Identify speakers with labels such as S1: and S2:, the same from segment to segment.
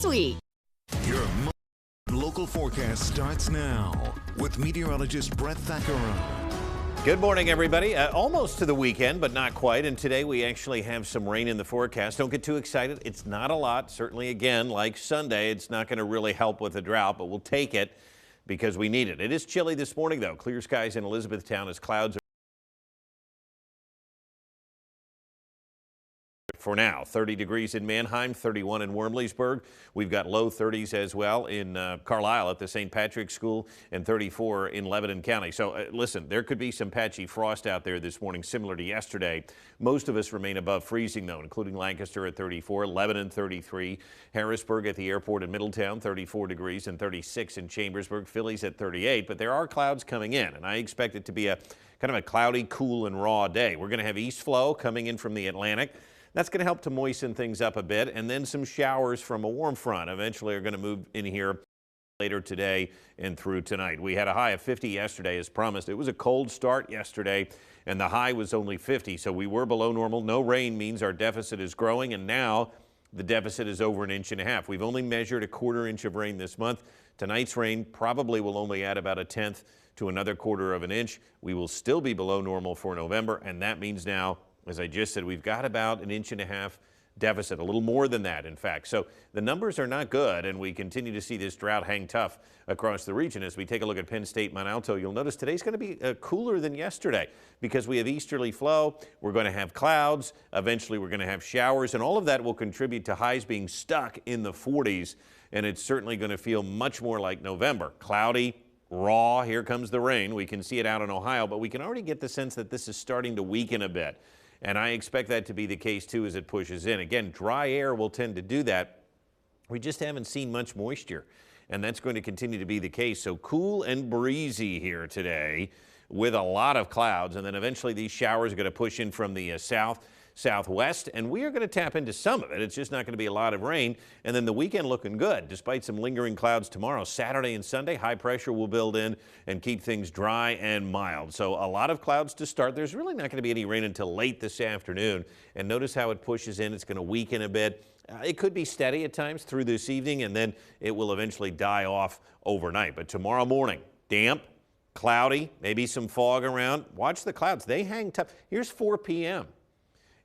S1: week.
S2: Your local forecast starts now with meteorologist Brett Thackeron.
S3: Good morning, everybody. Almost to the weekend, but not quite. And today we actually have some rain in the forecast. Don't get too excited. It's not a lot. Certainly, again, like Sunday, it's not going to really help with the drought, but we'll take it because we need it. It is chilly this morning, though. Clear skies in Elizabethtown as clouds are. For now, 30 degrees in Manheim, 31 in Wormleysburg. We've got low 30s as well in Carlisle at the St. Patrick's School and 34 in Lebanon County. So listen, there could be some patchy frost out there this morning, similar to yesterday. Most of us remain above freezing, though, including Lancaster at 34, Lebanon 33, Harrisburg at the airport in Middletown 34 degrees and 36 in Chambersburg, Philly's at 38. But there are clouds coming in, and I expect it to be a kind of a cloudy, cool, and raw day. We're going to have east flow coming in from the Atlantic. That's going to help to moisten things up a bit, and then some showers from a warm front eventually are going to move in here later today and through tonight. We had a high of 50 yesterday as promised. It was a cold start yesterday, and the high was only 50, so we were below normal. No rain means our deficit is growing, and now the deficit is over 1.5 inches. We've only measured a 1/4 inch of rain this month. Tonight's rain probably will only add about 1/10 to another 1/4 of an inch. We will still be below normal for November, and that means now, as I just said, we've got about 1.5 inches deficit, a little more than that, in fact. So the numbers are not good, and we continue to see this drought hang tough across the region. As we take a look at Penn State, Mont Alto, you'll notice today's going to be cooler than yesterday because we have easterly flow. We're going to have clouds. Eventually, we're going to have showers, and all of that will contribute to highs being stuck in the 40s, and it's certainly going to feel much more like November. Cloudy, raw, here comes the rain. We can see it out in Ohio, but we can already get the sense that this is starting to weaken a bit. And I expect that to be the case, too, as it pushes in. Again, dry air will tend to do that. We just haven't seen much moisture, and that's going to continue to be the case. So cool and breezy here today with a lot of clouds, and then eventually these showers are going to push in from the southwest, and we are going to tap into some of it. It's just not going to be a lot of rain. And then the weekend looking good, despite some lingering clouds tomorrow. Saturday and Sunday, high pressure will build in and keep things dry and mild. So a lot of clouds to start. There's really not going to be any rain until late this afternoon. And notice how it pushes in. It's going to weaken a bit. It could be steady at times through this evening, and then it will eventually die off overnight. But tomorrow morning, damp, cloudy, maybe some fog around. Watch the clouds. They hang tough. Here's 4 p.m.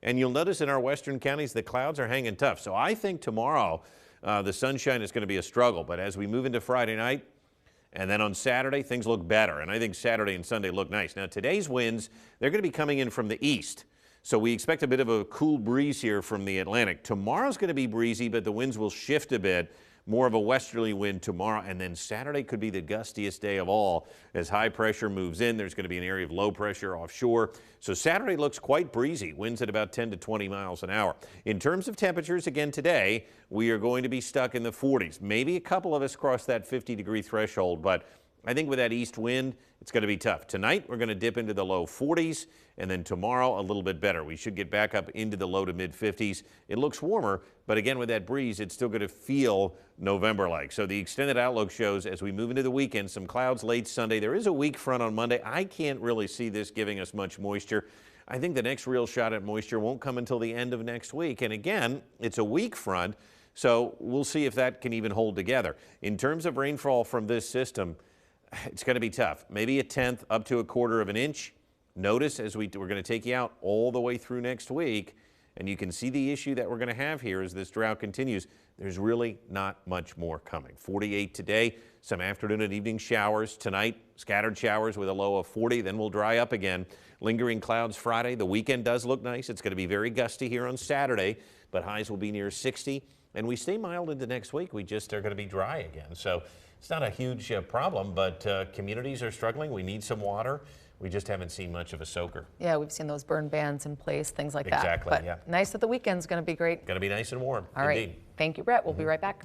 S3: And you'll notice in our western counties, the clouds are hanging tough. So I think tomorrow the sunshine is going to be a struggle. But as we move into Friday night and then on Saturday, things look better. And I think Saturday and Sunday look nice. Now, today's winds, they're going to be coming in from the east. So we expect a bit of a cool breeze here from the Atlantic. Tomorrow's going to be breezy, but the winds will shift a bit. More of a westerly wind tomorrow, and then Saturday could be the gustiest day of all as high pressure moves in. There's going to be an area of low pressure offshore. So Saturday looks quite breezy, winds at about 10 to 20 miles an hour. In terms of temperatures, again today, we are going to be stuck in the 40s. Maybe a couple of us cross that 50-degree threshold, but I think with that east wind, it's going to be tough. Tonight, we're going to dip into the low 40s, and then tomorrow, a little bit better. We should get back up into the low to mid 50s. It looks warmer, but again, with that breeze, it's still going to feel November-like. So the extended outlook shows as we move into the weekend, some clouds late Sunday. There is a weak front on Monday. I can't really see this giving us much moisture. I think the next real shot at moisture won't come until the end of next week. And again, it's a weak front, so we'll see if that can even hold together. In terms of rainfall from this system, it's going to be tough. Maybe 1/10 up to 1/4 of an inch. Notice as we're going to take you out all the way through next week, and you can see the issue that we're going to have here as this drought continues. There's really not much more coming. 48 today, some afternoon and evening showers. Tonight, scattered showers with a low of 40, then we'll dry up again. Lingering clouds Friday. The weekend does look nice. It's going to be very gusty here on Saturday, but highs will be near 60. And we stay mild into next week. We just are going to be dry again. So it's not a huge problem, but communities are struggling. We need some water. We just haven't seen much of a soaker.
S1: Yeah, we've seen those burn bans in place, things like that.
S3: Exactly,
S1: But
S3: yeah.
S1: nice that the weekend's going to be great.
S3: Going to be nice and warm.
S1: All right. Thank you, Brett. We'll be right back.